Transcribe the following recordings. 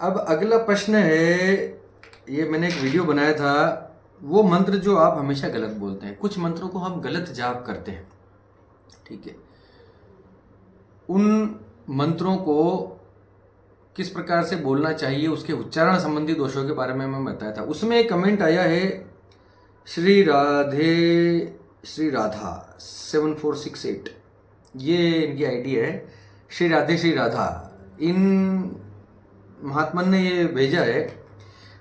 अब अगला प्रश्न है, ये मैंने एक वीडियो बनाया था, वो मंत्र जो आप हमेशा गलत बोलते हैं। कुछ मंत्रों को हम गलत जाप करते हैं, ठीक है। उन मंत्रों को किस प्रकार से बोलना चाहिए, उसके उच्चारण संबंधी दोषों के बारे में मैं बताया था। उसमें एक कमेंट आया है, श्री राधे श्री राधा 7468, ये इनकी आईडी है, श्री राधे श्री राधा। इन महात्मन ने ये भेजा है,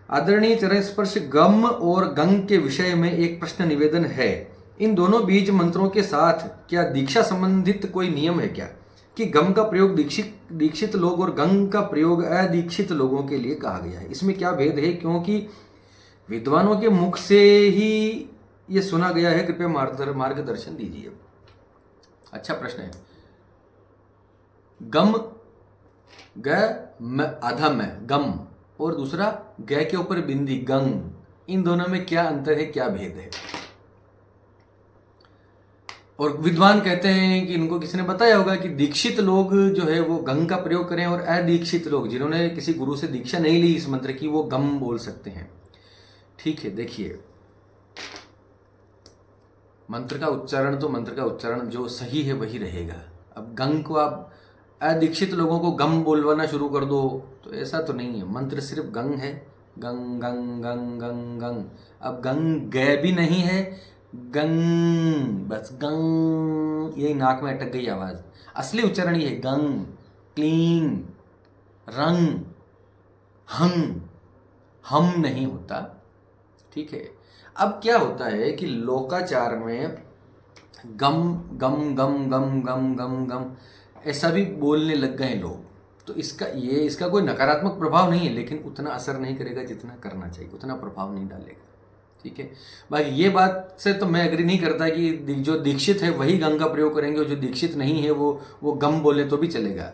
आदरणीय चरण स्पर्श गम और गंग के विषय में एक प्रश्न निवेदन है। इन दोनों बीज मंत्रों के साथ क्या दीक्षा संबंधित कोई नियम है क्या, कि गम का प्रयोग दीक्षित लोग और गंग का प्रयोग अदीक्षित लोगों के लिए कहा गया है? इसमें क्या भेद है, क्योंकि विद्वानों के मुख से ही ये सुना गया है, कृपया मार्गदर्शन दीजिए। अच्छा प्रश्न है। गम आधा में गम और दूसरा ग के ऊपर बिंदी गंग, इन दोनों में क्या अंतर है, क्या भेद है? और विद्वान कहते हैं कि इनको किसी ने बताया होगा कि दीक्षित लोग जो है वो गंग का प्रयोग करें, और अदीक्षित लोग जिन्होंने किसी गुरु से दीक्षा नहीं ली इस मंत्र की, वो गम बोल सकते हैं। ठीक है, देखिए मंत्र का उच्चारण तो मंत्र का उच्चारण जो सही है वही रहेगा। अब गंग को आप अदीक्षित लोगों को गम बोलवाना शुरू कर दो तो ऐसा तो नहीं है। मंत्र सिर्फ गंग है, गंग गंग गंग गंग गंग। अब गंग ग भी नहीं है, गंग बस गंग, यही नाक में अटक गई आवाज। असली उच्चारण ये है गंग, क्लीन, रंग, हंग, हम नहीं होता। ठीक है। अब क्या होता है कि लोकाचार में गम गम गम गम गम गम गम ऐसा भी बोलने लग गए लोग, तो इसका कोई नकारात्मक प्रभाव नहीं है, लेकिन उतना असर नहीं करेगा जितना करना चाहिए, उतना प्रभाव नहीं डालेगा। ठीक है। बाकी ये बात से तो मैं एग्री नहीं करता कि जो दीक्षित है वही गंग का प्रयोग करेंगे, और जो दीक्षित नहीं है वो गम बोले तो भी चलेगा।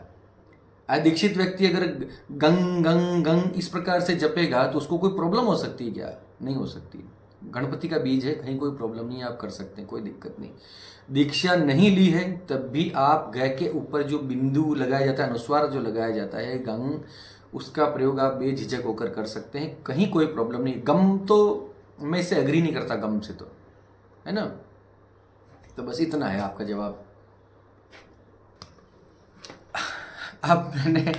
अदीक्षित व्यक्ति अगर गंग गंग गंग इस प्रकार से जपेगा तो उसको कोई प्रॉब्लम हो सकती है क्या? नहीं हो सकती। गणपति का बीज है, कहीं कोई प्रॉब्लम नहीं है, आप कर सकते हैं, कोई दिक्कत नहीं। दीक्षा नहीं ली है तब भी आप ग के ऊपर जो बिंदु लगाया जाता है, अनुस्वार जो लगाया जाता है गंग, उसका प्रयोग आप बेझिझक होकर कर सकते हैं, कहीं कोई प्रॉब्लम नहीं। गम तो मैं इससे एग्री नहीं करता, गम से तो, है ना। तो बस इतना है आपका जवाब। अब मैंने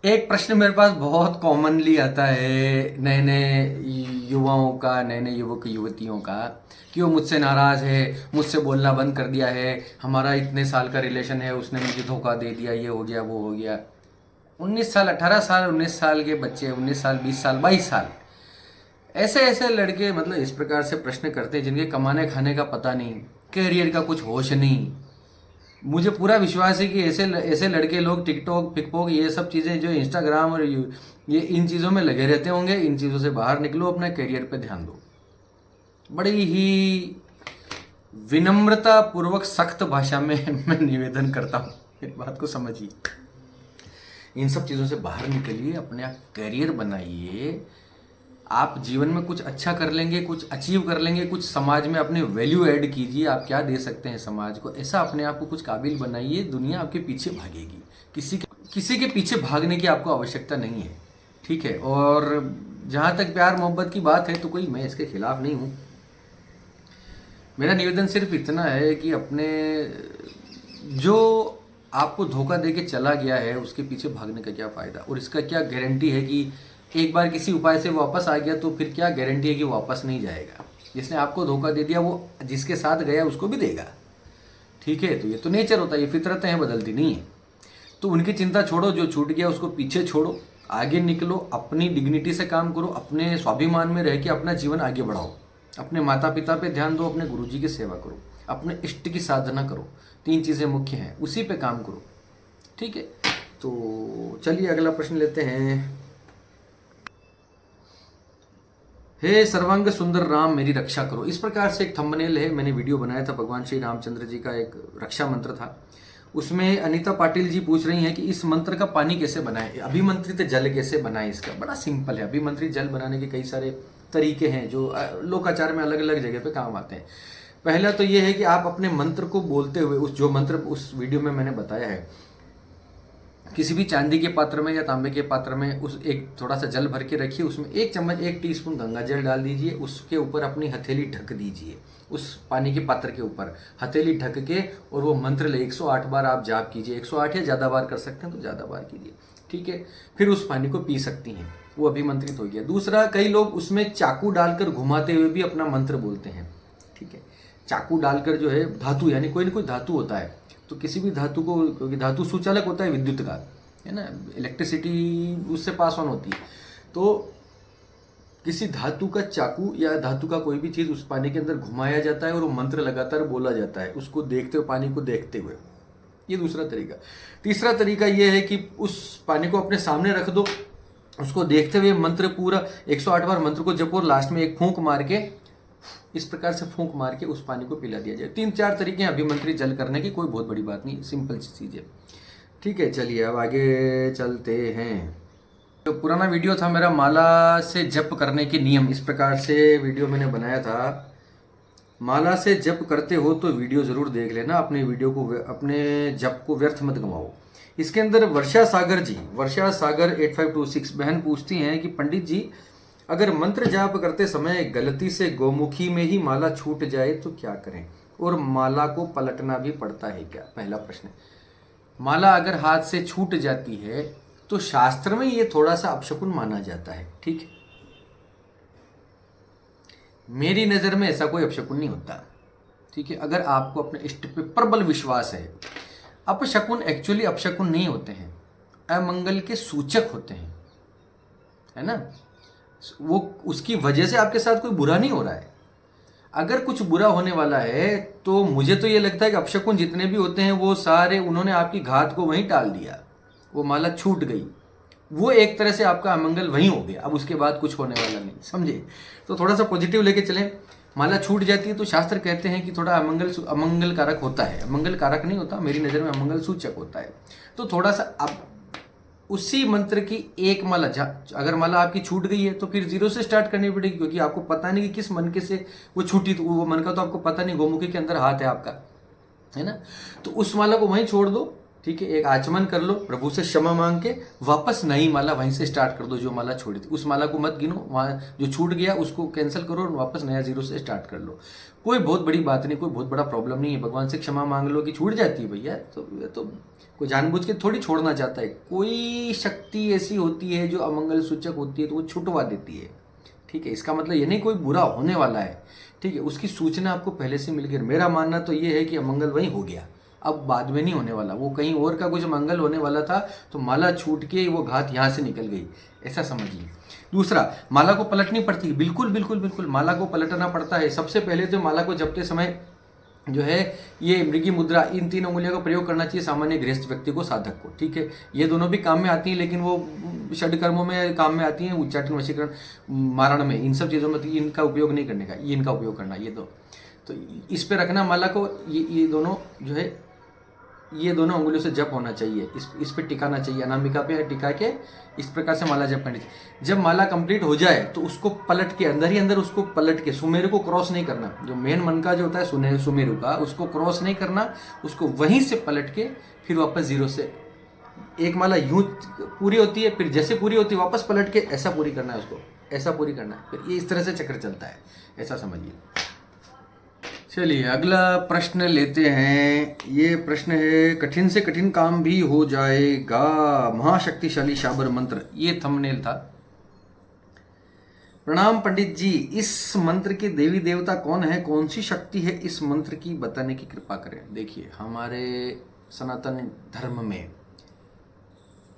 एक प्रश्न मेरे पास बहुत कॉमनली आता है नए नए युवाओं का, नए नए युवक युवतियों का, कि वो मुझसे नाराज़ है, मुझसे बोलना बंद कर दिया है, हमारा इतने साल का रिलेशन है, उसने मुझे धोखा दे दिया, ये हो गया वो हो गया। 19 साल 18 साल 19 साल के बच्चे, 19 साल 20 साल 22 साल, ऐसे ऐसे लड़के मतलब इस प्रकार से प्रश्न करते हैं जिनके कमाने खाने का पता नहीं, कैरियर का कुछ होश नहीं। मुझे पूरा विश्वास है कि ऐसे लड़के लोग टिकटॉक पिकपॉक ये सब चीज़ें जो इंस्टाग्राम और ये इन चीज़ों में लगे रहते होंगे। इन चीज़ों से बाहर निकलो, अपने करियर पे ध्यान दो। बड़ी ही विनम्रता पूर्वक सख्त भाषा में मैं निवेदन करता हूँ, मेरी बात को समझिए। इन सब चीज़ों से बाहर निकलिए, अपने करियर बनाइए। आप जीवन में कुछ अच्छा कर लेंगे, कुछ अचीव कर लेंगे, कुछ समाज में अपने वैल्यू ऐड कीजिए। आप क्या दे सकते हैं समाज को, ऐसा अपने आप को कुछ काबिल बनाइए। दुनिया आपके पीछे भागेगी, किसी के पीछे भागने की आपको आवश्यकता नहीं है। ठीक है। और जहाँ तक प्यार मोहब्बत की बात है तो कोई मैं इसके खिलाफ नहीं हूँ। मेरा निवेदन सिर्फ इतना है कि अपने जो आपको धोखा दे के चला गया है उसके पीछे भागने का क्या फ़ायदा, और इसका क्या गारंटी है कि एक बार किसी उपाय से वापस आ गया तो फिर क्या गारंटी है कि वापस नहीं जाएगा। जिसने आपको धोखा दे दिया वो जिसके साथ गया उसको भी देगा। ठीक है। तो ये तो नेचर होता है, ये फितरतें हैं, बदलती नहीं है। तो उनकी चिंता छोड़ो, जो छूट गया उसको पीछे छोड़ो, आगे निकलो, अपनी डिग्निटी से काम करो, अपने स्वाभिमान में रह के अपना जीवन आगे बढ़ाओ। अपने माता पिता पे ध्यान दो, अपने गुरुजी की सेवा करो, अपने इष्ट की साधना करो। 3 चीज़ें मुख्य हैं, उसी पे काम करो। ठीक है। तो चलिए अगला प्रश्न लेते हैं। हे सर्वांग सुंदर राम मेरी रक्षा करो, इस प्रकार से एक थंबनेल है। मैंने वीडियो बनाया था, भगवान श्री रामचंद्र जी का एक रक्षा मंत्र था। उसमें अनीता पाटिल जी पूछ रही हैं कि इस मंत्र का पानी कैसे बनाएं, अभिमंत्रित जल कैसे बनाएं। इसका बड़ा सिंपल है। अभिमंत्रित जल बनाने के कई सारे तरीके हैं जो लोकाचार में अलग अलग जगह पे काम आते हैं। पहला तो ये है कि आप अपने मंत्र को बोलते हुए, उस जो मंत्र उस वीडियो में मैंने बताया है, किसी भी चांदी के पात्र में या तांबे के पात्र में उस एक थोड़ा सा जल भर के रखिए, उसमें 1 टीस्पून गंगा जल डाल दीजिए, उसके ऊपर अपनी हथेली ढक दीजिए, उस पानी के पात्र के ऊपर हथेली ढक के, और वो मंत्र ले 108 बार आप जाप कीजिए। 108 या ज़्यादा बार कर सकते हैं तो ज़्यादा बार कीजिए, ठीक है। फिर उस पानी को पी सकती हैं, वो अभिमंत्रित हो गया। दूसरा, कई लोग उसमें चाकू डालकर घुमाते हुए भी अपना मंत्र बोलते हैं, ठीक है। चाकू डालकर जो है धातु, यानी कोई ना कोई धातु होता है, तो किसी भी धातु को, क्योंकि धातु सुचालक होता है विद्युत का, है ना, इलेक्ट्रिसिटी उससे पास ऑन होती है, तो किसी धातु का चाकू या धातु का कोई भी चीज़ उस पानी के अंदर घुमाया जाता है और वो मंत्र लगातार बोला जाता है, उसको देखते हुए, पानी को देखते हुए। ये दूसरा तरीका। तीसरा तरीका ये है कि उस पानी को अपने सामने रख दो, उसको देखते हुए मंत्र पूरा 108 बार मंत्र को जपो और लास्ट में एक फूंक मार के, इस प्रकार से फूंक मार के उस पानी को पिला दिया जाए। 3-4 तरीके हैं अभिमंत्रित जल करने की, कोई बहुत बड़ी बात नहीं, सिंपल सी चीज़ है, ठीक है। चलिए अब आगे चलते हैं। तो पुराना वीडियो था मेरा माला से जप करने के नियम, इस प्रकार से वीडियो मैंने बनाया था। माला से जप करते हो तो वीडियो ज़रूर देख लेना, अपने वीडियो को, अपने जप को व्यर्थ मत गंवाओ। इसके अंदर वर्षा सागर जी, वर्षा सागर 8526 बहन पूछती हैं कि पंडित जी, अगर मंत्र जाप करते समय गलती से गौमुखी में ही माला छूट जाए तो क्या करें, और माला को पलटना भी पड़ता है क्या? पहला प्रश्न। माला अगर हाथ से छूट जाती है तो शास्त्र में ये थोड़ा सा अपशकुन माना जाता है, ठीक है। मेरी नज़र में ऐसा कोई अपशकुन नहीं होता, ठीक है। अगर आपको अपने इष्ट पे प्रबल विश्वास है, अपशकुन एक्चुअली अपशकुन नहीं होते हैं, अमंगल के सूचक होते हैं, है ना। वो उसकी वजह से आपके साथ कोई बुरा नहीं हो रहा है। अगर कुछ बुरा होने वाला है तो मुझे तो ये लगता है कि अपशकुन जितने भी होते हैं वो सारे उन्होंने आपकी घात को वहीं टाल दिया, वो माला छूट गई, वो एक तरह से आपका अमंगल वहीं हो गया, अब उसके बाद कुछ होने वाला नहीं, समझे। तो थोड़ा सा पॉजिटिव लेके चलें। माला छूट जाती है तो शास्त्र कहते हैं कि थोड़ा अमंगल कारक होता है, अमंगल कारक नहीं होता, मेरी नज़र में अमंगल सूचक होता है। तो थोड़ा सा अब उसी मंत्र की एक माला, अगर माला आपकी छूट गई है तो फिर 0 से स्टार्ट करनी पड़ेगी, क्योंकि आपको पता नहीं कि किस मन के से वो छूटी, तो वो मन का तो आपको पता नहीं, गोमुखी के अंदर हाथ है आपका, है ना। तो उस माला को वहीं छोड़ दो, ठीक है। एक आचमन कर लो, प्रभु से क्षमा मांग के वापस नई माला वहीं से स्टार्ट कर दो, जो माला छोड़ी थी उस माला को मत गिनो, वहाँ जो छूट गया उसको कैंसिल करो और वापस नया 0 से स्टार्ट कर लो। कोई बहुत बड़ी बात नहीं, कोई बहुत बड़ा प्रॉब्लम नहीं है। भगवान से क्षमा मांग लो कि छूट जाती है भैया, तो कोई जानबूझ के थोड़ी छोड़ना चाहता है। कोई शक्ति ऐसी होती है जो अमंगल सूचक होती है तो वो छुटवा देती है, ठीक है। इसका मतलब ये नहीं कोई बुरा होने वाला है, ठीक है, उसकी सूचना आपको पहले से मिल गई। मेरा मानना तो ये है कि अमंगल वहीं हो गया, अब बाद में नहीं होने वाला, वो कहीं और का कुछ मंगल होने वाला था तो माला छूट के वो घात यहाँ से निकल गई, ऐसा समझिए। दूसरा, माला को पलटनी पड़ती है, बिल्कुल बिल्कुल बिल्कुल माला को पलटना पड़ता है। सबसे पहले तो माला को जपते समय जो है ये मृगी मुद्रा, इन 3 उंगलियों का प्रयोग करना चाहिए सामान्य गृहस्थ व्यक्ति को, साधक को, ठीक है। ये दोनों भी काम में आती हैं, लेकिन वो षड कर्मों में काम में आती हैं, उच्चाटन, वशीकरण, मारण में, इन सब चीज़ों में इनका उपयोग नहीं करने का, ये इनका उपयोग करना, ये दो। तो इस पे रखना माला को, ये दोनों जो है, ये दोनों उंगलियों से जप होना चाहिए, इस पे टिकाना चाहिए, अनामिका पे टिका के इस प्रकार से माला जप करनी चाहिए। जब माला कंप्लीट हो जाए तो उसको पलट के, अंदर ही अंदर उसको पलट के, सुमेरु को क्रॉस नहीं करना, जो मेन मन का जो होता है सुमेरु का, उसको क्रॉस नहीं करना, उसको वहीं से पलट के फिर वापस 0 से, एक माला यूं पूरी होती है, फिर जैसे पूरी होती है वापस पलट के ऐसा पूरी करना है, उसको ऐसा पूरी करना है, फिर ये इस तरह से चक्र चलता है, ऐसा समझिए। चलिए अगला प्रश्न लेते हैं। ये प्रश्न है, कठिन से कठिन काम भी हो जाएगा, महाशक्तिशाली शाबर मंत्र, ये थंबनेल था। प्रणाम पंडित जी, इस मंत्र के देवी देवता कौन है, कौन सी शक्ति है इस मंत्र की, बताने की कृपा करें। देखिए हमारे सनातन धर्म में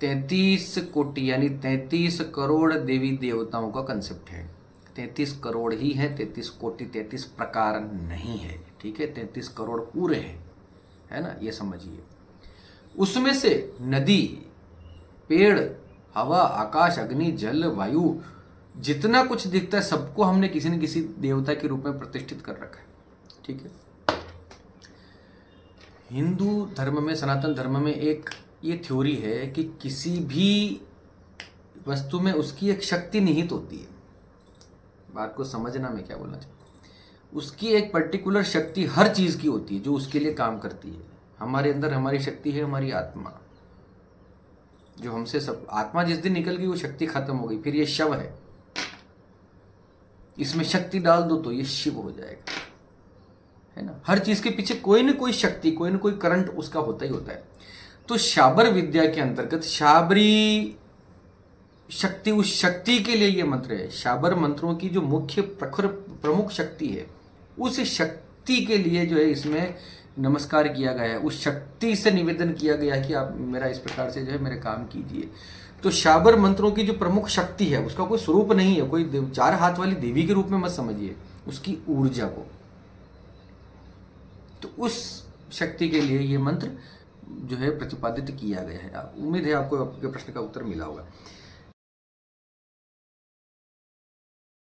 33 कोटि यानी 33 करोड़ देवी देवताओं का कंसेप्ट है। 33 करोड़ ही है, 33 कोटि, 33 प्रकार नहीं है, ठीक है। 33 करोड़ पूरे हैं, है ना, ये समझिए। उसमें से नदी, पेड़, हवा, आकाश, अग्नि, जल, वायु, जितना कुछ दिखता है सबको हमने किसी न किसी देवता के रूप में प्रतिष्ठित कर रखा है, ठीक है। हिंदू धर्म में, सनातन धर्म में एक ये थ्योरी है कि किसी भी वस्तु में उसकी एक शक्ति निहित होती है। बात को समझना मैं क्या बोलना चाहता हूँ। उसकी एक पर्टिकुलर शक्ति हर चीज़ की होती है जो उसके लिए काम करती है। हमारे अंदर हमारी शक्ति है, हमारी आत्मा, जो हमसे सब आत्मा जिस दिन निकल गई वो शक्ति खत्म हो गई, फिर ये शव है, इसमें शक्ति डाल दो तो ये शिव हो जाएगा, है ना। हर चीज के पीछे कोई ना कोई शक्ति, कोई ना कोई करंट उसका होता ही होता है। तो शाबर विद्या के अंतर्गत शाबरी शक्ति, उस शक्ति के लिए ये मंत्र है। शाबर मंत्रों की जो मुख्य प्रखर प्रमुख शक्ति है, उस शक्ति के लिए जो है इसमें नमस्कार किया गया है, उस शक्ति से निवेदन किया गया है कि आप मेरा इस प्रकार से जो है मेरे काम कीजिए। तो शाबर मंत्रों की जो प्रमुख शक्ति है, उसका कोई स्वरूप नहीं है, कोई चार हाथ वाली देवी के रूप में मत समझिए उसकी ऊर्जा को। तो उस शक्ति के लिए ये मंत्र जो है प्रतिपादित किया गया है। उम्मीद है आपको आपके प्रश्न का उत्तर मिला होगा।